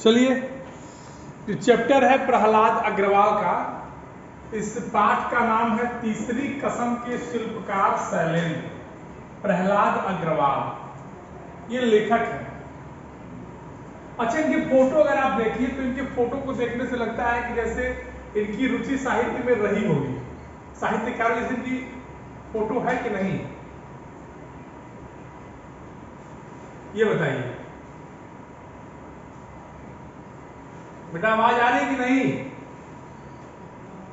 चलिए, जो चैप्टर है प्रहलाद अग्रवाल का, इस पाठ का नाम है तीसरी कसम के शिल्पकार शैलेंद्र। प्रहलाद अग्रवाल ये लेखक है। अच्छा, इनकी फोटो अगर आप देखिए तो इनके फोटो को देखने से लगता है कि जैसे इनकी रुचि साहित्य में रही होगी। साहित्यकार जैसे इनकी फोटो है कि नहीं, ये बताइए बेटा। आवाज आ रही कि नहीं?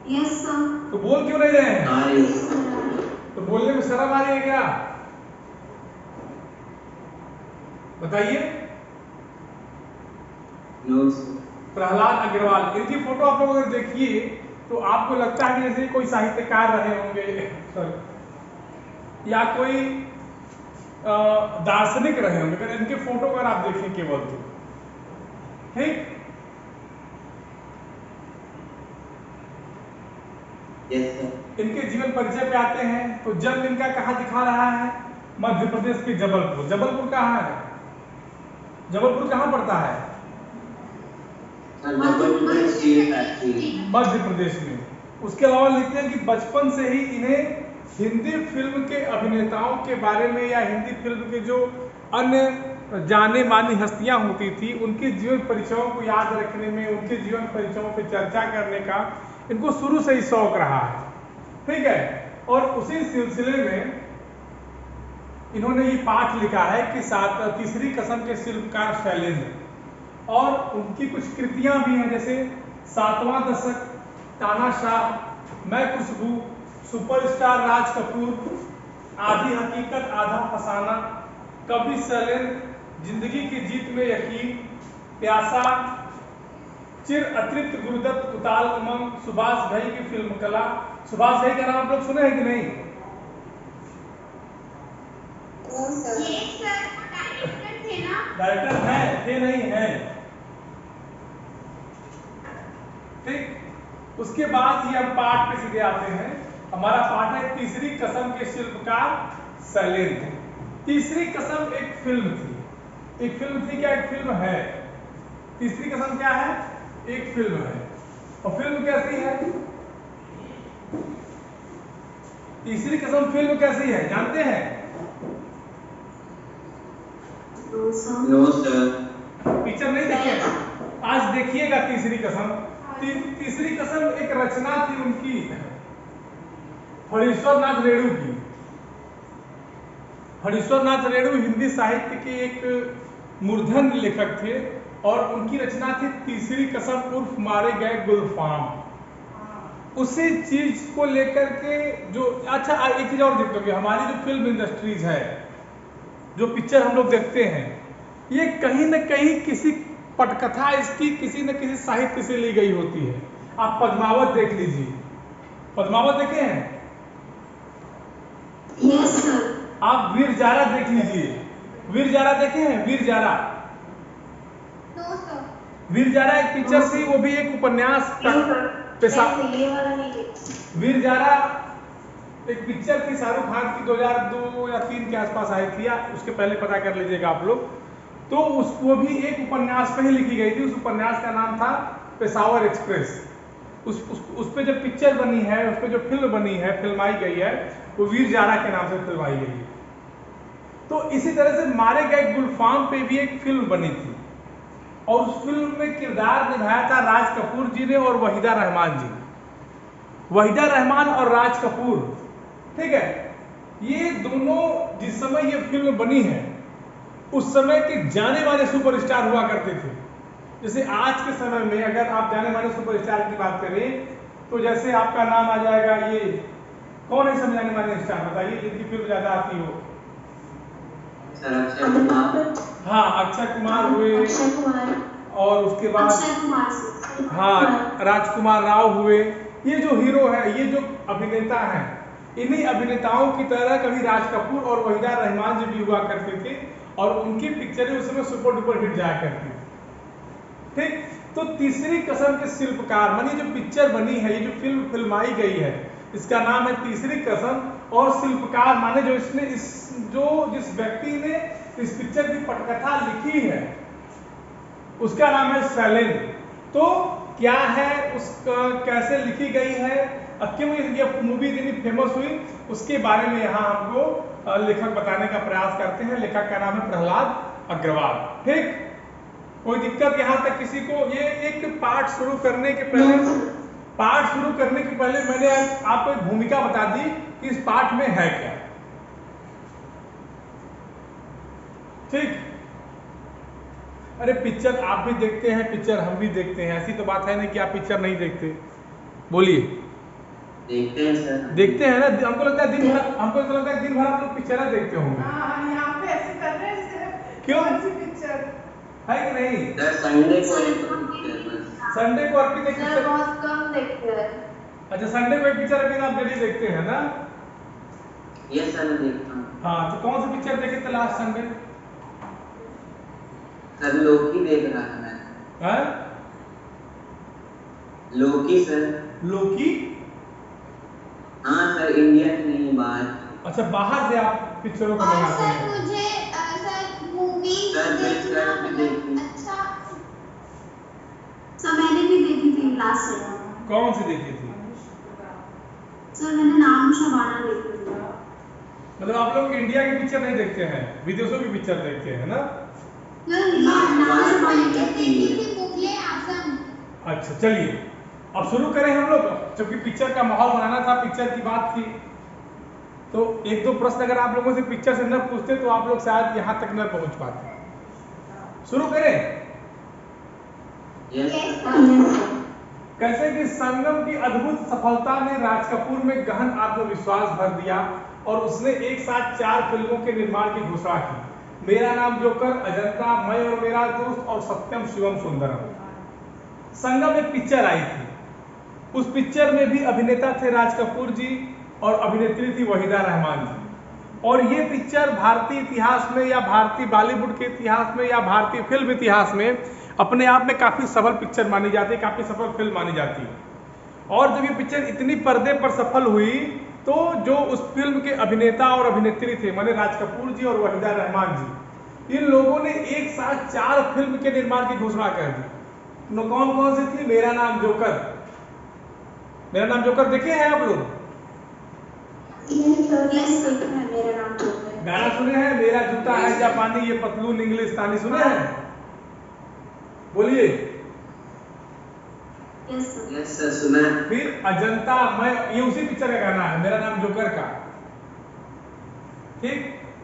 Yes sir. तो बोल क्यों नहीं रहे हैं? तो बोलने में शर्म आ रही है क्या? बताइए। प्रहलाद अग्रवाल, इनकी फोटो आप लोग अगर देखिए तो आपको लगता है कि जैसे कोई साहित्यकार रहे होंगे या कोई दार्शनिक रहे होंगे। अगर इनके फोटो अगर आप देखें केवल तो ठीक। इनके जीवन परिचय पे आते हैं तो जन्म इनका कहाँ दिखा रहा है? मध्य प्रदेश के जबलपुर। जबलपुर कहाँ है? जबलपुर कहाँ पड़ता है? मध्य प्रदेश में। उसके अलावा लिखते हैं कि बचपन से ही इन्हें हिंदी फिल्म के अभिनेताओं के बारे में या हिंदी फिल्म के जो अन्य जाने मानी हस्तियां होती थी उनके जीवन परिचयों को याद रखने में, उनके जीवन परिचयों पर चर्चा करने का इनको शुरू से ही शौक रहा है। ठीक है। और उसी सिलसिले में इन्होंने ये पाठ लिखा है कि तीसरी कसम के शिल्पकार शैलेंद्र, और उनकी कुछ कृतियां भी हैं जैसे सातवां दशक, तानाशाह, मैं खुशबू, सुपरस्टार राज कपूर, आधी हकीकत आधा फसाना, कवि शैलेंद्र, जिंदगी की जीत में यकीन, प्यासा, चिर अतृप्त गुरुदत्त, उताल उमंग, सुभाष घई की फिल्म कला। सुभाष घई का नाम आप लोग सुने हैं कि नहीं? डायरेक्टर है, थे नहीं है। ठीक। उसके बाद ये हम पाठ पे सीधे आते हैं। हमारा पाठ है तीसरी कसम के शिल्पकार शैलेंद्र। तीसरी कसम एक फिल्म थी। एक फिल्म थी क्या? एक फिल्म है। तीसरी कसम क्या है? एक फिल्म है। और फिल्म कैसी है? तीसरी कसम फिल्म कैसी है जानते हैं? पिक्चर नहीं देखिए, आज देखिएगा तीसरी कसम। तीसरी कसम एक रचना थी उनकी, फणीश्वर नाथ रेणु की। फणीश्वर नाथ रेणु हिंदी साहित्य के एक मूर्धन्य लेखक थे और उनकी रचना थी तीसरी कसम उर्फ मारे गए गुलफाम। उसी चीज को लेकर के जो अच्छा एक चीज और देख लो, हमारी जो फिल्म इंडस्ट्रीज है, जो पिक्चर हम लोग देखते हैं, ये कहीं न कहीं किसी पटकथा इसकी किसी न किसी साहित्य से ली गई होती है। आप पद्मावत देख लीजिए। पद्मावत देखे हैं? Yes sir. आप वीर जारा देख लीजिए। वीर जारा देखे हैं? वीर जारा, वीर जारा एक पिक्चर थी, वो भी एक उपन्यास पेशा। वीर जारा एक पिक्चर थी शाहरुख खान की, 2002 या 3 के आसपास आई थी, या उसके पहले पता कर लीजिएगा आप लोग। तो वो भी एक उपन्यास पे ही लिखी गई थी। उस उपन्यास का नाम था पेशावर एक्सप्रेस। उस पे जो पिक्चर बनी है, उस पे जो फिल्म बनी है, फिल्माई गई है, वो वीर जारा के नाम से फिल्माई गई है। तो इसी तरह से मारे गए गुलफाम पे भी एक फिल्म बनी थी और उस फिल्म में किरदार निभाया था राज कपूर जी ने और वहीदा रहमान जी। वहीदा रहमान और राज कपूर, ठीक है, ये दोनों जिस समय ये फिल्म बनी है उस समय के जाने माने सुपरस्टार हुआ करते थे। जैसे आज के समय में अगर आप जाने माने सुपरस्टार की बात करें तो जैसे आपका नाम आ जाएगा, ये कौन है सब जाने माने स्टार बताइए जिनकी फिल्म ज्यादा आती हो? हाँ, अक्षय कुमार हुए, और उसके बाद हाँ राजकुमार राव हुए। ये जो हीरो है, ये जो अभिनेता हैं, इन्हीं अभिनेताओं की तरह कभी राज कपूर और वहीदा रहमान जी भी हुआ करते थे और उनकी पिक्चरें उस समय सुपर डुपर हिट जाया करती थी। ठीक। तो तीसरी कसम के शिल्पकार मानी जो पिक्चर बनी है, ये जो फिल्म फिल्माई गई है, इसका नाम है तीसरी कसम। और शिल्पकार माने जो इसने जिस व्यक्ति ने इस पिक्चर की पटकथा लिखी है उसका नाम है सेलिन। तो क्या है उसका, कैसे लिखी गई है, क्यों ये मूवी इतनी फेमस हुई, उसके बारे में यहाँ हमको लेखक बताने का प्रयास करते हैं। लेखक का नाम है प्रहलाद अग्रवाल। ठीक, कोई दिक्कत यहाँ तक किसी को? ये एक पाठ शुरू करने के पहले मैंने आपको एक भूमिका बता दी कि इस पाठ में है क्या। ठीक, अरे पिक्चर आप भी देखते हैं, पिक्चर हम भी देखते हैं, ऐसी तो बात है नहीं कि आप पिक्चर नहीं देखते। बोलिए। देखते हैं सर। देखते हैं ना, हमको लगता है दिन भर आप लोग पिक्चर देखते होंगे। यहाँ पे ऐसे कर रहे हैं। क्यों? पिक्चर है कि नहीं? संडे को आप भी सर बहुत कम देखते हैं। अच्छा, संडे को एक पिक्चर अभी आप डेली देखते हैं ना? यस सर, मैं देखता हूँ। हाँ, तो कौन सी पिक्चर देखे थे लास्ट संडे? सर लोकी देख रहा था मैं। हैं? लोकी सर। लोकी? हाँ सर, इंडिया में नहीं, बाहर। अच्छा, बाहर से आप पिक्चरों को और मंगाते सर हैं? मुझे सर मूवीज सर, देखना मैं देखती। अच्छा। सर मैंने भी देखी थी लास्ट ईयर। कौन सी देखी थी? सर मैंने नाम शबाना देखी थी। मतलब आप लोग इंडिया की पिक्चर नहीं देखते हैं, विदेशों की पिक्चर देखते हैं ना? नाम शबाना देखी थी, मुगले आजम। अच्छा, चलिए अब शुरू करें हम लोग, क्योंकि पिक्चर का माहौल बनाना था, पिक्चर की बात थी। तो एक दो प्रश्न अगर आप लोगों से पिक्चर से न पूछते तो आप लोग शायद यहाँ तक न पहुँच पाते। शुरू करें? यस कैसे कि संगम की अद्भुत सफलता ने राज कपूर में गहन आत्मविश्वास भर दिया और उसने एक साथ 4 फिल्मों के निर्माण की घोषणा की। मेरा नाम जोकर, अजंता, मैं और मेरा दोस्त और सत्यम शिवम सुंदरम। संगम एक पिक्चर आई थी, उस पिक्चर में भी अभिनेता थे राज कपूर जी और अभिनेत्री थी वहीदा रहमान जी। और ये पिक्चर भारतीय इतिहास में या भारतीय बॉलीवुड के इतिहास में या भारतीय फिल्म इतिहास में अपने आप में काफ़ी सफल पिक्चर मानी जाती है, काफ़ी सफल फिल्म मानी जाती है। और जब ये पिक्चर इतनी पर्दे पर सफल हुई तो जो उस फिल्म के अभिनेता और अभिनेत्री थे, माने राज कपूर जी और वहीदा रहमान जी, इन लोगों ने एक साथ 4 फिल्म के निर्माण की घोषणा कर दी। कौन कौन सी थी? मेरा नाम जोकर। मेरा नाम जोकर देखे हैं आप लोग? मेरा नाम जोकर। गाना सुने हैं? मेरा जूता है जापानी, ये पतलून इंग्लिस्तानी, सुने हैं? बोलिए। यस सर, सुना है। फिर अजंता, मैं, ये उसी पिक्चर का गाना है, मेरा नाम जोकर का। ठीक,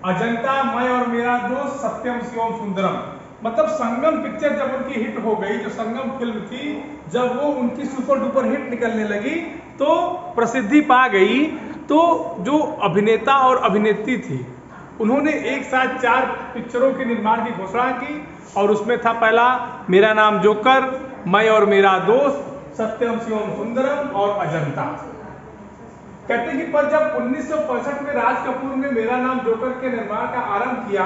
अजंता, मैं और मेरा दोस्त, सत्यम शिवम सुंदरम। मतलब संगम पिक्चर जब उनकी हिट हो गई, जो संगम फिल्म थी, जब वो उनकी सुपर डुपर हिट निकलने लगी तो प्रसिद्धि पा गई, तो जो अभिनेता और अभिनेत्री थी उन्होंने एक साथ 4 पिक्चरों के निर्माण की घोषणा की और उसमें था पहला मेरा नाम जोकर, मैं और मेरा दोस्त, सत्यम शिवम सुंदरम और अजंता। कहते हैं कि पर जब 1965 में राज कपूर ने मेरा नाम जोकर के निर्माण का आरंभ किया,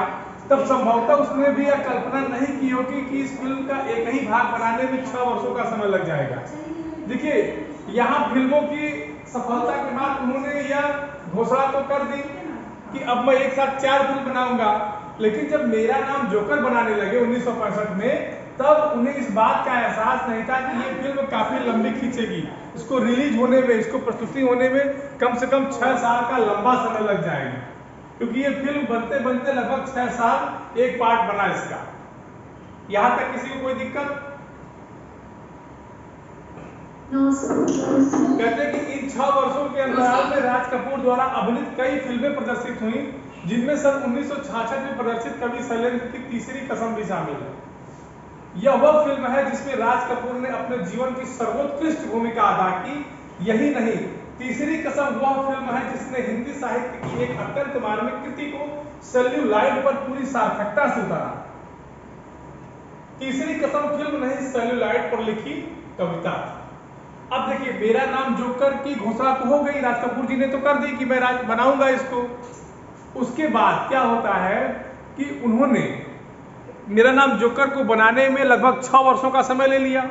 तब संभवतः उसने भी यह कल्पना नहीं की होगी कि इस फिल्म का एक ही भाग बनाने में 6 वर्षों का समय लग जाएगा। देखिए, यहाँ फिल्मों की सफलता के बाद उन्होंने यह घोषणा तो कर दी कि अब मैं एक साथ 4 फिल्म बनाऊंगा, लेकिन जब मेरा नाम जोकर बनाने लगे 1965 में, तब उन्हें इस बात का एहसास नहीं था कि ये फिल्म काफी लंबी खींचेगी, इसको रिलीज होने में, इसको प्रस्तुति होने में कम से कम 6 साल का लंबा समय लग जाएगा, क्योंकि ये फिल्म बनते बनते लगभग 6 साल एक पार्ट बना इसका। यहां तक किसी को कोई दिक्कत? कहते हैं कि इन 6 वर्षों के अंतराल में राज कपूर द्वारा अभिनीत कई फिल्में प्रदर्शित हुई, जिनमें सन 1966 में प्रदर्शित कवि शैलेंद्र की तीसरी कसम भी शामिल है। यह वह फिल्म है जिसमें राज कपूर ने अपने जीवन की सर्वोत्कृष्ट भूमिका अदा की। यही नहीं, तीसरी कसम वह फिल्म है जिसने हिंदी साहित्य की एक अत्यंत मार्मिक कृति को सेल्यूलाइड पर पूरी सार्थकता से उतारा। तीसरी कसम फिल्म नहीं, सेल्यूलाइड पर लिखी कविता। अब देखिए, मेरा नाम जोकर की घोषणा तो हो गई, राज कपूर जी ने तो कर दी कि मैं राज बनाऊंगा इसको। उसके बाद क्या होता है कि उन्होंने मेरा नाम जोकर को बनाने में लगभग 6 वर्षों का समय ले लिया।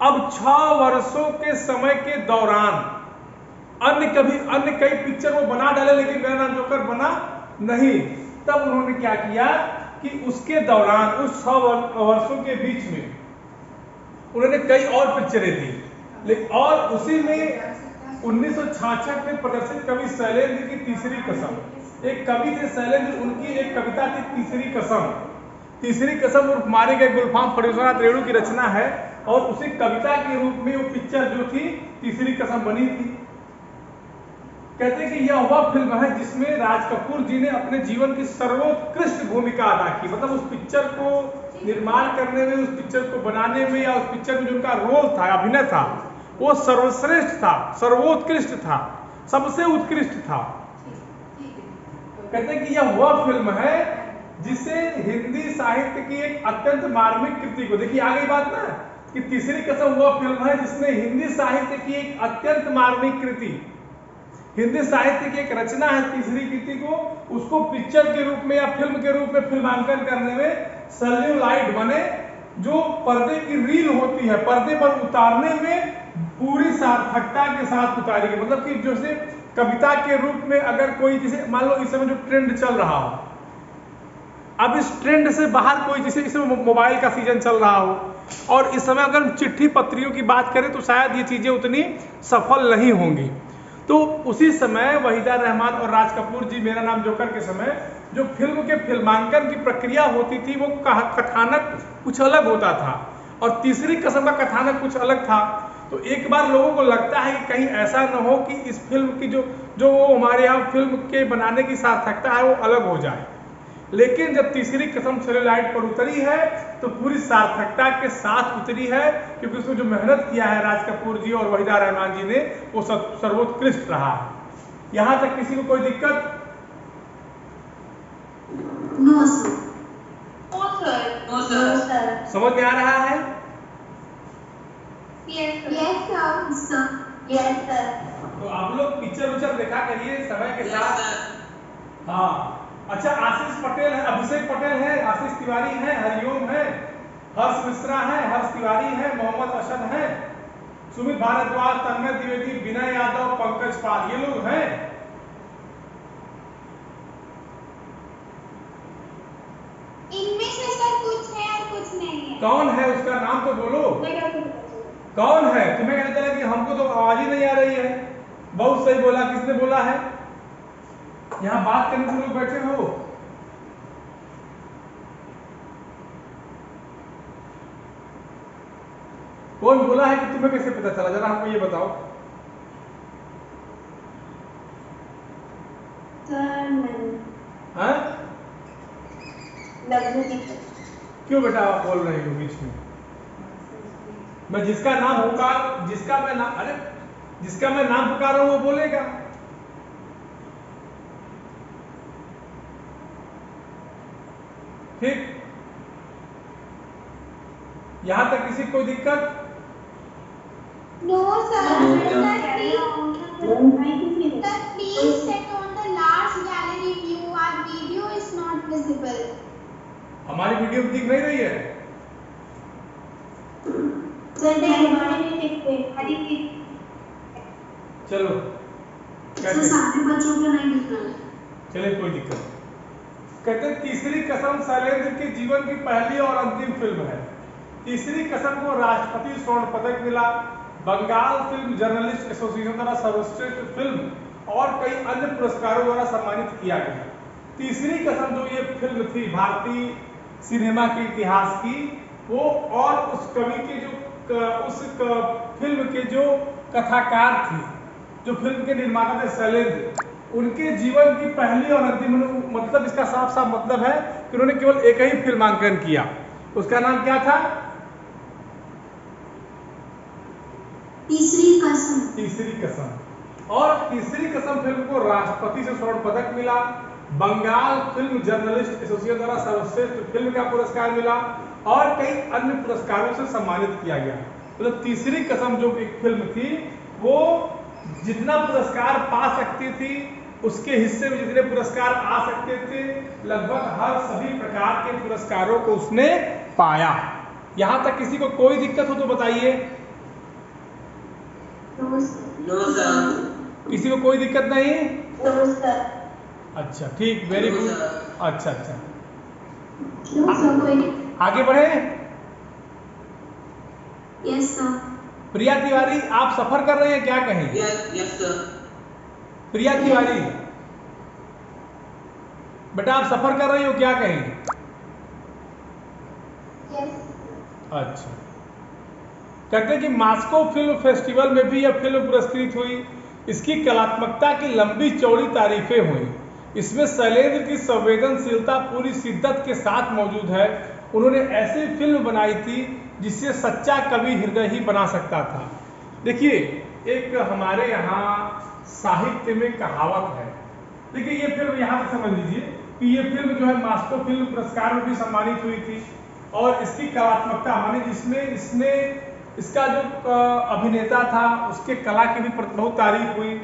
अब 6 वर्षों के समय के दौरान अन्य कई पिक्चर वो बना डाले, लेकिन मेरा नाम जोकर बना नहीं। तब उन्होंने क्या किया कि उसके दौरान उस 100 वर्षों के बीच में उन्होंने कई और पिक्चरें दी, लेकिन और उसी में 1966 में प्रदर्शित कवि शैलेंद्र की तीसरी कसम, एक कवि थे शैलेंद्र, उनकी एक कविता थी तीसरी कसम। तीसरी कसम उर्फ मारे गए गुलफाम फरीदनाथ रेणु की रचना है और उसी कविता के रूप में वो पिक्चर जो थी तीसरी कसम बनी थी। कहते हैं कि यह वह फिल्म है जिसमें राज कपूर जी ने अपने जीवन की सर्वोत्कृष्ट भूमिका अदा की। मतलब उस पिक्चर को निर्माण करने में, उस पिक्चर को बनाने में या उस पिक्चर में जो उनका रोल था, अभिनय था, वो सर्वश्रेष्ठ था, सर्वोत्कृष्ट था, सबसे उत्कृष्ट था। कहते हैं कि यह वह फिल्म है जिसे हिंदी साहित्य की एक अत्यंत मार्मिक कृति को, देखिए आ गई बात ना, कि तीसरी कसम वह फिल्म है जिसने हिंदी साहित्य की एक अत्यंत मार्मिक कृति, हिंदी साहित्य की एक रचना है तीसरी कृति को, उसको पिक्चर के रूप में या फिल्म के रूप में फिल्मांकन करने में सेल्यूलाइड बने, जो पर्दे की रील होती है, पर्दे पर उतारने में पूरी सार्थकता के साथ उतारी गई। मतलब कि जैसे कविता के रूप में अगर कोई, जैसे मान लो इस समय जो ट्रेंड चल रहा हो, अब इस ट्रेंड से बाहर कोई, जैसे इस समय मोबाइल का सीजन चल रहा हो और इस समय अगर हम चिट्ठी पत्रियों की बात करें तो शायद ये चीजें उतनी सफल नहीं होंगी। तो उसी समय वहीदा रहमान और राज कपूर जी मेरा नाम जोकर के समय जो फिल्म के फिल्मांकन की प्रक्रिया होती थी वो कथानक कुछ अलग होता था और तीसरी कसम का कथानक कुछ अलग था। तो एक बार लोगों को लगता है कि कहीं ऐसा न हो कि इस फिल्म की जो हमारे यहाँ फिल्म के बनाने की सार्थकता है वो अलग हो जाए, लेकिन जब तीसरी कसम सेल्यूलाइड पर उतरी है तो पूरी सार्थकता के साथ उतरी है, क्योंकि उसमें जो मेहनत किया है राज कपूर जी और वहीदा रहमान जी ने वो सर्वोत्कृष्ट रहा है। यहां तक किसी को कोई दिक्कत? No sir. No sir. समझ में आ रहा है? Yes sir. Yes sir. तो आप लोग पिक्चर उच्चर देखा करिए समय के साथ। हाँ अच्छा, आशीष पटेल है, अभिषेक पटेल है, आशीष तिवारी है, हरिओम है, हर्ष मिश्रा है, हर्ष तिवारी है, मोहम्मद अशद है, सुमित भारद्वाज, तन्मय द्विवेदी, विनय यादव, पंकज पाल, ये लोग हैं। इनमें से सर कुछ है और कुछ नहीं है। कौन है उसका नाम तो बोलो, कौन है? तुम्हें कहता है कि हमको तो आवाज ही नहीं आ रही है। बहुत सही बोला, किसने बोला है? यहाँ बात करने से लोग बैठे हो। कौन बोला है कि तुम्हें कैसे पता चला, जरा हमको ये बताओ। हाँ? क्यों बेटा आप बोल रहे हो बीच में? मैं जिसका नाम पुकार, जिसका मैं नाम पुकार रहा हूं वो बोलेगा। ठीक, यहां तक किसी कोई दिक्कत? No sir. Please set on the large gallery view. Our video is not visible. हमारी वीडियो दिख नहीं रही है? चलो सारे बच्चों को नहीं दिख रहा है। चले, कोई दिक्कत नहीं। कहते तीसरी कसम शैलेंद्र के जीवन की पहली और अंतिम फिल्म है। तीसरी कसम को राष्ट्रपति स्वर्ण पदक मिला, बंगाल फिल्म जर्नलिस्ट एसोसिएशन द्वारा सर्वश्रेष्ठ फिल्म और कई अन्य पुरस्कारों द्वारा सम्मानित किया गया। तीसरी कसम जो ये फिल्म थी भारतीय सिनेमा के इतिहास की, वो और उस कवि के उस फिल्म के जो कथाकार थे, जो फिल्म के निर्माता थे शैलेंद्र, उनके जीवन की पहली और अंतिम, मतलब इसका साफ साफ मतलब है कि उन्होंने केवल एक ही फिल्मांकन किया। उसका नाम क्या था? तीसरी कसम। तीसरी कसम। और तीसरी कसम फिल्म को राष्ट्रपति से स्वर्ण पदक मिला, बंगाल फिल्म जर्नलिस्ट एसोसिएशन द्वारा सर्वश्रेष्ठ फिल्म का पुरस्कार मिला और कई अन्य पुरस्कारों से सम्मानित किया गया। मतलब तीसरी कसम जो एक फिल्म थी वो जितना पुरस्कार पा सकती थी, उसके हिस्से में जितने पुरस्कार आ सकते थे, लगभग हर सभी प्रकार के पुरस्कारों को उसने पाया। यहां तक किसी को कोई दिक्कत हो तो बताइए। किसी को कोई दिक्कत नहीं? अच्छा ठीक, वेरी गुड। अच्छा। नो सर, कोई नहीं। आगे बढ़े। Yes sir. प्रिया तिवारी, आप सफर कर रहे हैं क्या कहीं? Yes sir. प्रिया तिवारी बेटा, आप सफर कर रही हो क्या कहीं? Yes. अच्छा। कहते हैं कि मास्को फिल्म फेस्टिवल में भी यह फिल्म पुरस्कृत हुई। इसकी कलात्मकता की लंबी चौड़ी तारीफें हुई। इसमें शैलेंद्र की संवेदनशीलता पूरी शिद्दत के साथ मौजूद है। उन्होंने ऐसी फिल्म बनाई थी जिससे सच्चा कवि हृदय ही बना सकता था। देखिए, एक हमारे यहाँ साहित्य में कहावत है। देखिए, ये फिल्म यहाँ पे समझ लीजिए कि ये फिल्म जो है मास्को फिल्म पुरस्कार में भी सम्मानित हुई थी। और इसकी कलात्मकता माने जिसमें इसने इसका जो अभिनेता था उसके कला की भी बहुत तारीफ हुई।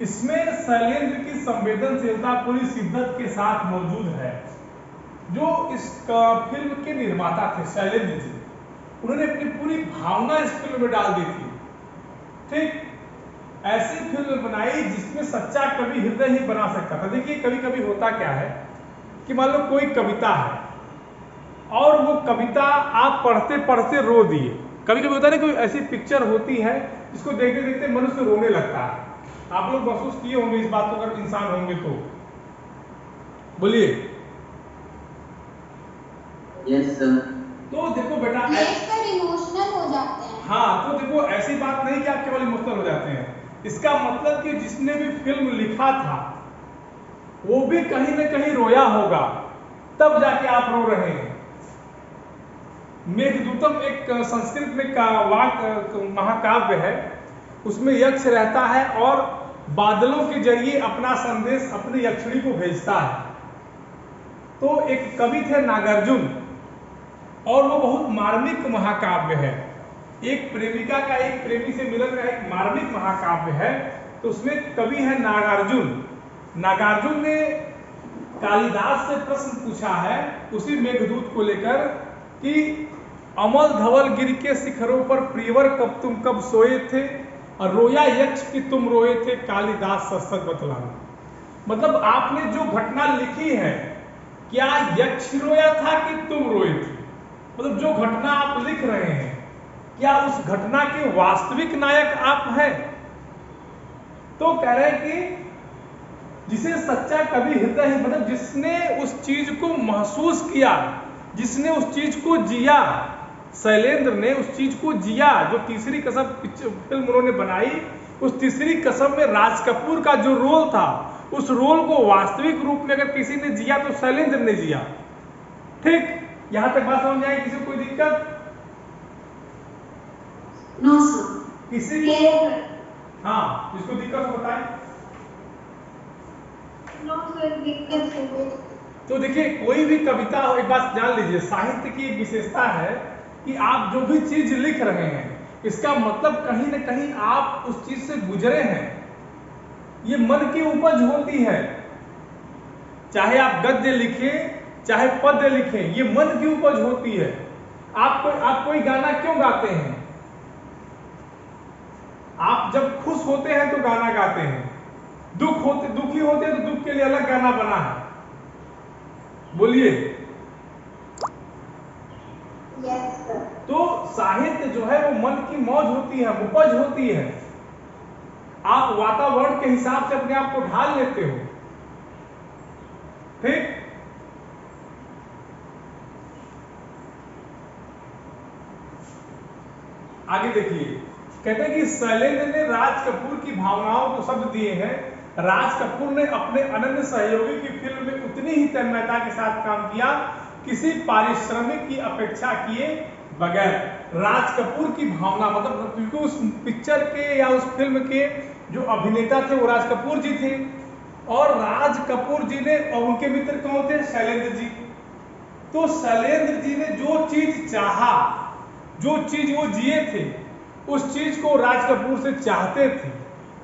इसमें शैलेंद्र की संवेदनशीलता पूरी शिद्दत के साथ मौजूद है। जो इस फिल्म के निर्माता थे शैलेंद्र जी, उन्होंने अपनी पूरी भावना इस फिल्म में डाल दी थी। ठीक, ऐसी फिल्म बनाई जिसमें सच्चा कवि हृदय ही बना सकता था। देखिए, कभी कभी होता क्या है कि मान लो कोई कविता है और वो कविता आप पढ़ते पढ़ते रो दिए। कभी कभी होता है ना, कोई ऐसी पिक्चर होती है जिसको देखते देखते मनुष्य रोने लगता है। आप लोग महसूस किए होंगे इस बात को, अगर इंसान होंगे तो बोलिए। Yes sir. तो देखो बेटा, देखकर इमोशनल हो जाते हैं। हाँ, तो देखो ऐसी बात नहीं कि आप केवल इमोशनल हो जाते हैं। इसका मतलब कि जिसने भी फिल्म लिखा था वो भी कहीं ना कहीं रोया होगा, तब जाके आप रो रहे हैं। मेघदूतम एक संस्कृत में महाकाव्य है। उसमें यक्ष रहता है और बादलों के जरिए अपना संदेश अपनी यक्षिणी को भेजता है। तो एक कवि थे नागार्जुन, और वो बहुत मार्मिक महाकाव्य है। एक प्रेमिका का एक प्रेमी से मिलन का एक मार्मिक महाकाव्य है। तो उसमें कवि है नागार्जुन। नागार्जुन ने कालिदास से प्रश्न पूछा है उसी मेघदूत को लेकर कि अमल धवल गिर के शिखरों पर प्रियवर कब तुम कब सोए थे, और रोया यक्ष कि तुम रोए थे, कालिदास सच सच बतलाना। मतलब आपने जो घटना लिखी है, क्या यक्ष रोया था कि तुम रोए थे? मतलब जो घटना आप लिख रहे हैं, क्या उस घटना के वास्तविक नायक आप हैं? तो कह रहे हैं कि जिसे सच्चा कवि हृदय है, मतलब जिसने उस चीज को महसूस किया, जिसने उस चीज को जिया। शैलेंद्र ने उस चीज को जिया। जो तीसरी कसम फिल्म उन्होंने बनाई, उस तीसरी कसम में राज कपूर का जो रोल था, उस रोल को वास्तविक रूप में अगर किसी ने जिया तो शैलेंद्र ने जिया। ठीक, यहां तक बात समझ आई? किसी को कोई दिक्कत? No sir. किसी को? हाँ, जिसको दिक्कत हो बताएं। नो सर, दिक्कत है। तो देखिए, कोई भी कविता हो, एक बात जान लीजिए, साहित्य की एक विशेषता है कि आप जो भी चीज लिख रहे हैं, इसका मतलब कहीं ना कहीं आप उस चीज से गुजरे हैं। ये मन की उपज होती है। चाहे आप गद्य लिखें, चाहे पद्य लिखें, ये मन की उपज होती है। आप कोई गाना क्यों गाते हैं? आप जब खुश होते हैं तो गाना गाते हैं, दुखी होते हैं तो दुख के लिए अलग गाना बना है। बोलिए। Yes, sir. तो साहित्य जो है वो मन की मौज होती है, उपज होती है। आप वातावरण के हिसाब से अपने आप को ढाल लेते हो। ठीक, आगे देखिए, कहते हैं कि शैलेंद्र ने राज कपूर की भावनाओं को शब्द दिए हैं। राज कपूर ने अपने अनन्य सहयोगी की फिल्म में उतनी ही तन्मयता के साथ काम किया, किसी पारिश्रमिक की अपेक्षा किए बगैर। राज कपूर की भावना, मतलब क्योंकि उस पिक्चर के या उस फिल्म के जो अभिनेता थे वो राज कपूर जी थे, और राज कपूर जी ने, और उनके मित्र कौन थे? शैलेंद्र जी। तो शैलेंद्र जी ने जो चीज चाहा, जो चीज वो जिए थे, उस चीज को राज कपूर से चाहते थे,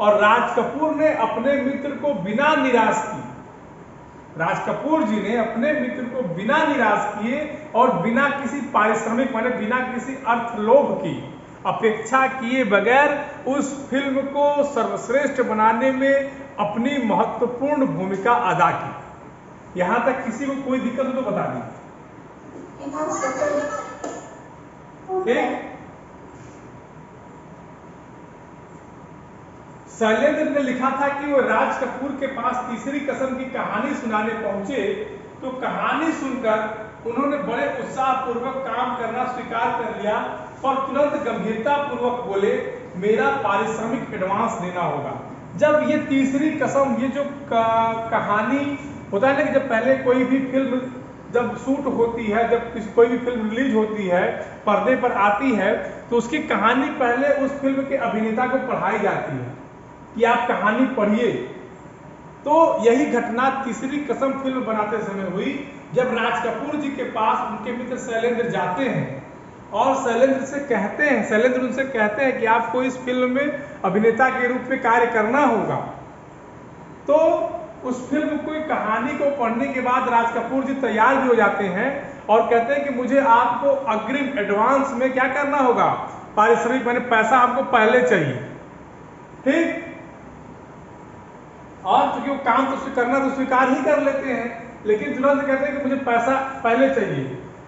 और राज कपूर ने अपने मित्र को बिना निराश किए, राज कपूर जी ने अपने मित्र को बिना निराश किए और बिना किसी पारिश्रमिक माने बिना किसी अर्थलोभ की अपेक्षा किए बगैर उस फिल्म को सर्वश्रेष्ठ बनाने में अपनी महत्वपूर्ण भूमिका अदा की। यहां तक किसी को कोई दिक्कत हो तो बता दी। ठीक। शैलेंद्र ने लिखा था कि वो राज कपूर के पास तीसरी कसम की कहानी सुनाने पहुंचे तो कहानी सुनकर उन्होंने बड़े उत्साह पूर्वक काम करना स्वीकार कर लिया, पर तुरंत गंभीरता पूर्वक बोले मेरा पारिश्रमिक एडवांस देना होगा। जब ये तीसरी कसम, ये जो कहानी होता है ना कि जब पहले कोई भी फिल्म जब शूट होती है, जब कोई भी फिल्म रिलीज होती है, पर्दे पर आती है, तो उसकी कहानी पहले उस फिल्म के अभिनेता को पढ़ाई जाती है कि आप कहानी पढ़िए। तो यही घटना तीसरी कसम फिल्म बनाते समय हुई, जब राज कपूर जी के पास उनके मित्र शैलेंद्र जाते हैं और शैलेंद्र उनसे कहते हैं कि आपको इस फिल्म में अभिनेता के रूप में कार्य करना होगा। तो उस फिल्म की कहानी को पढ़ने के बाद राज कपूर जी तैयार भी हो जाते हैं और कहते हैं कि मुझे आपको अग्रिम एडवांस में क्या करना होगा, पारिश्रमिक माने पैसा आपको पहले चाहिए। ठीक। और चूंकि वो काम तो करना तो स्वीकार ही कर लेते हैं, लेकिन तुरंत कहते हैं कि मुझे पैसा पहले चाहिए।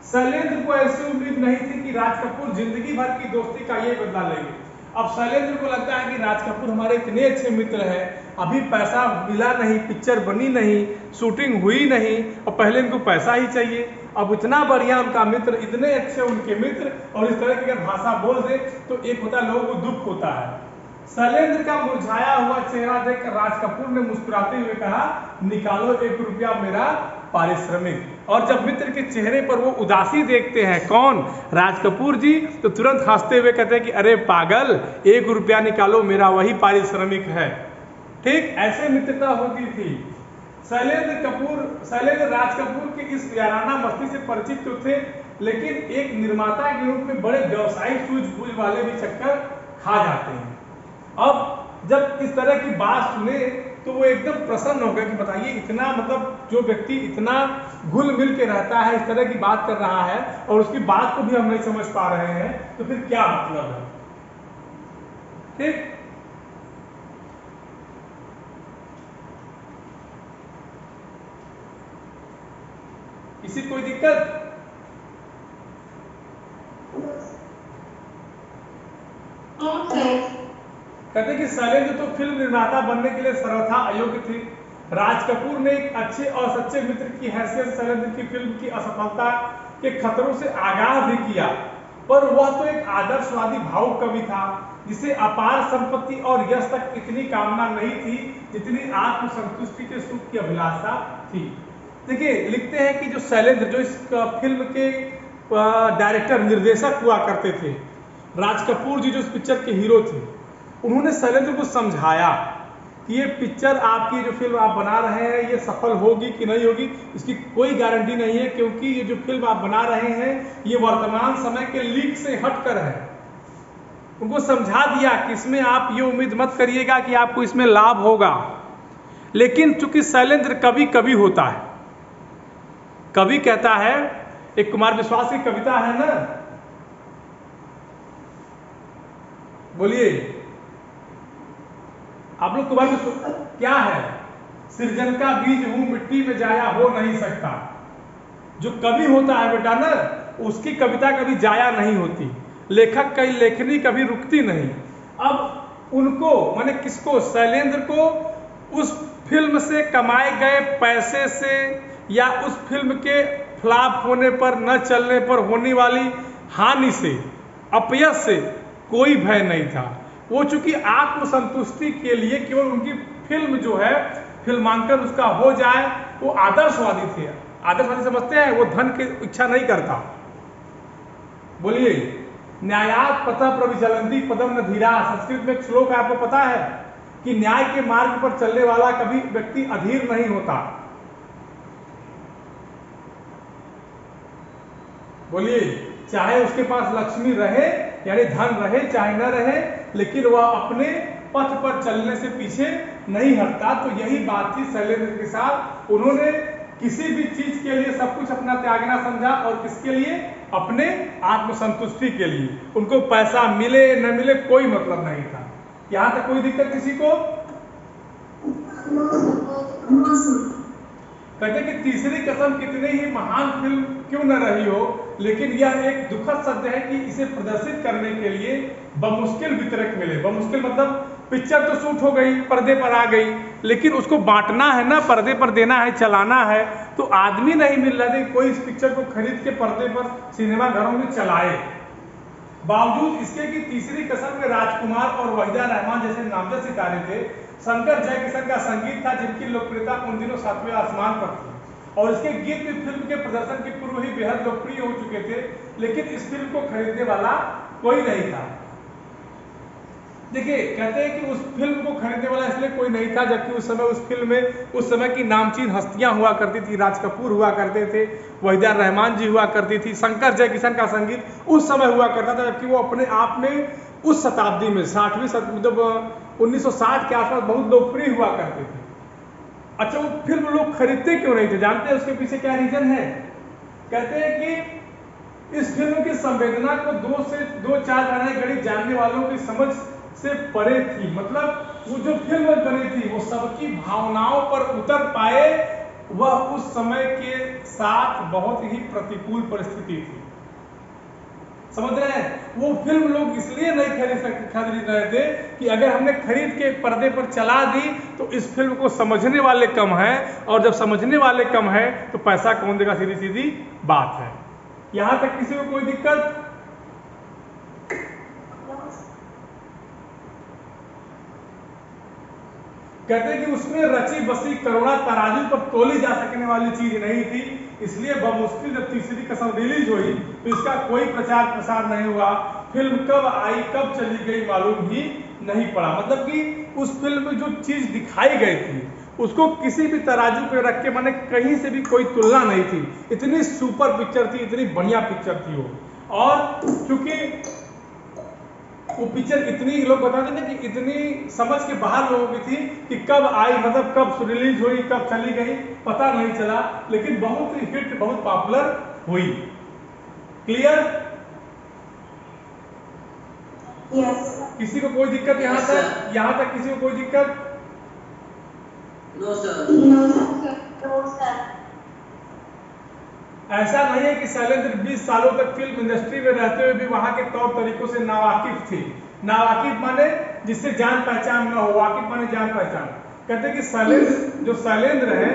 शैलेंद्र को ऐसी उम्मीद नहीं थी कि राज कपूर जिंदगी भर की दोस्ती का ये बदला लेंगे। अब शैलेंद्र को लगता है कि राज कपूर हमारे इतने अच्छे मित्र हैं, अभी पैसा मिला नहीं, पिक्चर बनी नहीं, शूटिंग हुई नहीं और पहले इनको पैसा ही चाहिए। अब इतना बढ़िया उनका मित्र, इतने अच्छे उनके मित्र, और इस तरह की अगर भाषा बोल दे तो एक होता है लोगों को दुख होता है। शैलेंद्र का मुरझाया हुआ चेहरा देखकर राज कपूर ने मुस्कुराते हुए कहा निकालो 1 रुपया मेरा पारिश्रमिक। और जब मित्र के चेहरे पर वो उदासी देखते हैं, कौन, राज कपूर जी, तो तुरंत हंसते हुए कहते हैं कि अरे पागल, 1 रुपया निकालो, मेरा वही पारिश्रमिक है। ठीक, ऐसे मित्रता होती थी। शैलेंद्र राज कपूर के इस याराना मस्ती से परिचित तो थे, लेकिन एक निर्माता के रूप में बड़े व्यावसायिक सूझबूझ वाले भी चक्कर खा जाते हैं। अब जब इस तरह की बात सुने तो वो एकदम प्रसन्न हो गए कि बताइए, इतना मतलब जो व्यक्ति इतना घुल मिल के रहता है, इस तरह की बात कर रहा है और उसकी बात को भी हम नहीं समझ पा रहे हैं, तो फिर क्या मतलब है। ठीक। किसी कोई दिक्कत? कहते कि शैलेंद्र तो फिल्म निर्माता बनने के लिए सर्वथा अयोग्य थे। राज कपूर ने एक अच्छे और सच्चे मित्र की हैसियत शैलेंद्र की फिल्म की असफलता के खतरों से आगाह भी किया, पर वह तो एक आदर्शवादी भावुक कवि था जिसे अपार संपत्ति और यश तक इतनी कामना नहीं थी जितनी आत्मसंतुष्टि के सुख की अभिलाषा थी। देखिए, लिखते हैं कि जो शैलेंद्र, जो इस फिल्म के डायरेक्टर निर्देशक हुआ करते थे, राज कपूर जी जो इस पिक्चर के हीरो थे, उन्होंने शैलेंद्र को समझाया कि ये पिक्चर आपकी जो फिल्म आप बना रहे हैं ये सफल होगी कि नहीं होगी, इसकी कोई गारंटी नहीं है, क्योंकि ये जो फिल्म आप बना रहे हैं ये वर्तमान समय के लीक से हटकर है। उनको समझा दिया कि इसमें आप ये उम्मीद मत करिएगा कि आपको इसमें लाभ होगा। लेकिन चूंकि शैलेंद्र कभी कभी होता है, कभी कहता है, एक कुमार विश्वास की कविता है ना, बोलिए आप लोग, कुमार विश्वास क्या है, सृजन का बीज हूं मिट्टी में जाया हो नहीं सकता। जो कवि होता है बेटा ना, उसकी कविता कभी जाया नहीं होती, लेखक की लेखनी कभी रुकती नहीं। अब उनको, माने किसको, शैलेंद्र को उस फिल्म से कमाए गए पैसे से या उस फिल्म के फ्लॉप होने पर, न चलने पर होने वाली हानि से, अपयश से कोई भय नहीं था। वो चूंकि आत्मसंतुष्टि के लिए केवल उनकी फिल्म जो है फिल्मांकन उसका हो जाए, वो आदर्शवादी थे। आदर्शवादी समझते हैं, वो धन की इच्छा नहीं करता। बोलिए, न्यायात पथः प्रविचलन्ति पदम न धीरा, संस्कृत में एक श्लोक है, आपको पता है कि न्याय के मार्ग पर चलने वाला कभी व्यक्ति अधीर नहीं होता। बोलिए, चाहे उसके पास लक्ष्मी रहे यानी धन रहे चाहे न रहे, लेकिन वह अपने पथ पर चलने से पीछे नहीं हटता। तो यही बात थी शैलेंद्र के साथ। उन्होंने किसी भी चीज के लिए सब कुछ अपना त्यागना समझा, और किसके लिए, अपने आत्मसंतुष्टि के लिए। उनको पैसा मिले न मिले कोई मतलब नहीं था। यहां तक कोई दिक्कत किसी को? कहते कि तीसरी कसम कितनी ही महान फिल्म क्यों न रही हो, लेकिन यह एक दुखद सत्य है कि इसे प्रदर्शित करने के लिए बमुश्किल वितरक मिले। बमुश्किल मतलब पिक्चर तो शूट हो गई, पर्दे पर आ गई, लेकिन उसको बांटना है ना, पर्दे पर देना है, चलाना है, तो आदमी नहीं मिल रहा था कोई इस पिक्चर को खरीद के पर्दे पर सिनेमा घरों में चलाए। बावजूद इसके कि तीसरी कसम में राजकुमार और वहीदा रहमान जैसे नामजद सितारे थे, शंकर जयकिशन का संगीत था जिनकी लोकप्रियता उन दिनों 7वें आसमान पर थी, और इसके गीत भी फिल्म के प्रदर्शन के पूर्व ही बेहद लोकप्रिय हो चुके थे, लेकिन इस फिल्म को खरीदने वाला कोई नहीं था। देखिए, कहते हैं कि उस फिल्म को खरीदने वाला इसलिए कोई नहीं था जबकि उस समय उस फिल्म में उस समय की नामचीन हस्तियां हुआ करती थी। राज कपूर हुआ करते थे, वहीदा रहमान जी हुआ करती थी, शंकर जयकिशन का संगीत उस समय हुआ करता था, जबकि वो अपने आप में उस शताब्दी में 60वीं मतलब 1960 के आसपास बहुत लोकप्रिय हुआ करते थे। अच्छा, वो फिल्म लोग खरीदते क्यों नहीं थे? जानते हैं उसके पीछे क्या रीजन है? कहते हैं कि इस फिल्म की संवेदना को 2-4 गाने गणित जानने वालों की समझ से परे थी। मतलब वो जो फिल्म बनी थी वो सबकी भावनाओं पर उतर पाए, वह उस समय के साथ बहुत ही प्रतिकूल परिस्थिति थी। समझ रहे हैं? वो फिल्म लोग इसलिए नहीं खरीद रहे थे कि अगर हमने खरीद के पर्दे पर चला दी तो इस फिल्म को समझने वाले कम हैं, और जब समझने वाले कम हैं तो पैसा कौन देगा? सीधी सीधी बात है। यहां तक किसी को कोई दिक्कत? कहते हैं कि उसमें रची बसी करुणा तराजू पर तोली जा सकने वाली चीज नहीं थी, इसलिए बमुश्किल जब तीसरी कसम रिलीज हुई तो इसका कोई प्रचार प्रसार नहीं हुआ। फिल्म कब आई कब चली गई मालूम ही नहीं पड़ा। मतलब कि उस फिल्म में जो चीज दिखाई गई थी उसको किसी भी तराजू पे रख के मैंने कहीं से भी कोई तुलना नहीं थी। इतनी सुपर पिक्चर थी, इतनी बढ़िया पिक्चर थी वो। और चूंकि वो पिक्चर इतनी, लोग बताते थे कि इतनी समझ के बाहर लोगों की थी कि कब आई, मतलब कब रिलीज हुई कब चली गई पता नहीं चला, लेकिन बहुत ही हिट, बहुत पॉपुलर हुई। क्लियर? Yes. किसी को कोई दिक्कत यहाँ Yes, तक? यहाँ तक किसी को कोई दिक्कत? No sir. No, sir. No, sir. ऐसा नहीं है कि शैलेंद्र 20 सालों तक फिल्म इंडस्ट्री में रहते हुए भी वहां के तौर तरीकों से नावाकिफ थे। नावाकिफ माने जिससे जान पहचान न हो, वाकिफ माने जान पहचान। कहते हैं कि जो शैलेंद्र है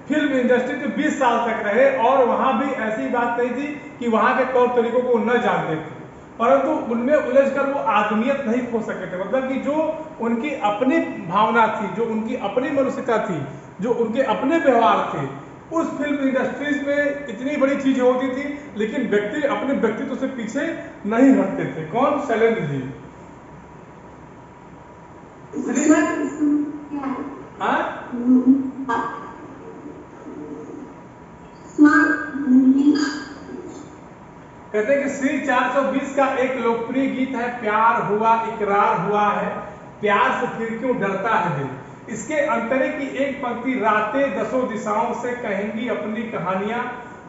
फिल्म इंडस्ट्री में 20 साल तक रहे और वहां भी ऐसी बात नहीं थी कि वहां के तौर तरीकों को न जानते थे, परंतु उनमें उलझकर वो आदमियत नहीं खो सके थे। मतलब कि जो उनकी अपनी भावना थी, जो उनकी अपनी मानसिकता थी, जो उनके अपने व्यवहार थे, उस फिल्म इंडस्ट्रीज में इतनी बड़ी चीजें होती थी, लेकिन व्यक्ति अपने व्यक्तित्व से पीछे नहीं हटते थे। कौन? शैलेंद्र जी। हाँ? कहते हैं कि श्री 420 का एक लोकप्रिय गीत है, प्यार हुआ इकरार हुआ है, प्यार से फिर क्यों डरता है दिल। इसके अंतरे की एक पंक्ति, रातें दसों दिशाओं से कहेंगी अपनी कहानियां,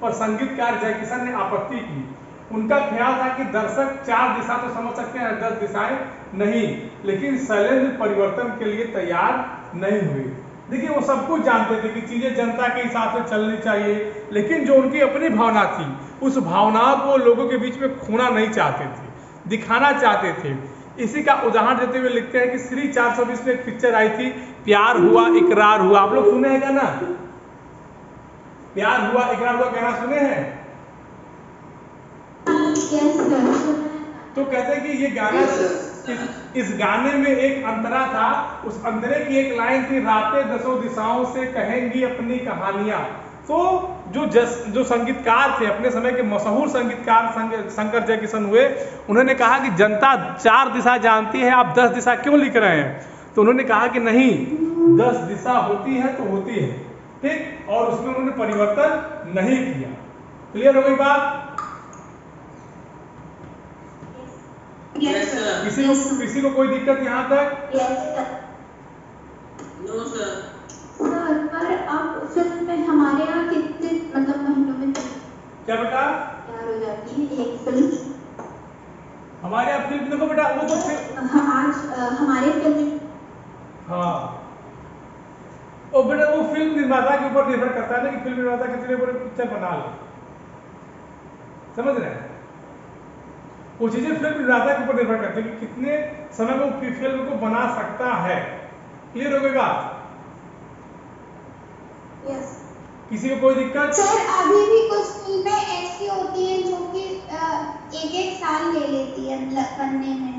पर संगीतकार जयकिशन ने आपत्ति की। उनका ख्याल था कि दर्शक 4 दिशा तो समझ सकते हैं, 10 दिशाएं नहीं, लेकिन शैलेंद्र परिवर्तन के लिए तैयार नहीं हुए। देखिए, वो सब कुछ जानते थे कि चीजें जनता के हिसाब से चलनी चाहिए, लेकिन जो उनकी अपनी भावना थी उस भावनाओं को लोगों के बीच में खोना नहीं चाहते थे, दिखाना चाहते थे। इसी का उदाहरण देते हुए लिखते हैं कि श्री 420 में एक पिक्चर आई थी, प्यार हुआ इकरार हुआ। आप लोग सुने हैं गाना? प्यार हुआ इकरार हुआ गाना सुने हैं? Yes, sir. तो कहते हैं कि ये गाना, इस गाने में एक अंतरा था। उस अंतरे की एक लाइन थी, रातें दसों दिशाओं से कहेंगी अपनी कहानियां। तो जो संगीतकार थे, अपने समय के मशहूर संगीतकार शंकर जयकिशन हुए, उन्होंने कहा कि जनता 4 दिशा जानती है, आप 10 दिशा क्यों लिख रहे हैं? तो उन्होंने कहा कि नहीं, 10 दिशा होती है तो होती है, ठीक, और उसमें उन्होंने परिवर्तन नहीं किया। क्लियर हो गई बात? Yes, sir. किसी को कोई दिक्कत यहाँ तक? Yes, sir. No sir. Sir, पर अब फिल्म में हमारे यहाँ कितने मतलब महीनों में क्या बेटा? तैयार हो जाती है एक फिल्म? हमारे यहाँ फिल्म देखो बेटा, वो तो आज हमारे फिल्म। हाँ, और बेटा वो फिल्म निर्माता के ऊपर निर्भर करता है ना कि फिल्म निर्माता कितने बड़े पिक्चर बना ले, समझ रहे हैं? वो चीजें फिल्म निर्माता के ऊपर निर्भर करती है कि कितने समय में वो फिल्म को बना सकता है। क्लियर हो गई बात? यस किसी को कोई दिक्कत? सर अभी भी कुछ फिल्में ऐसी होती हैं जो कि एक एक साल ले लेती है बनने में।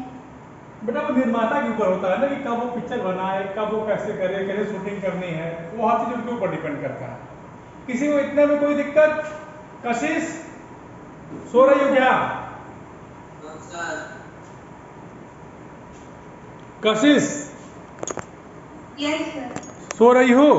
बेटा वो निर्माता के ऊपर होता है ना कि कब वो पिक्चर बनाए, कब वो कैसे करे, कैसे शूटिंग करनी है, वो हर चीज उनके ऊपर डिपेंड करता है। किसी को इतने में कोई दिक्कत? कशिश सो रही हो क्या? कशिश यस सर सो रही हो?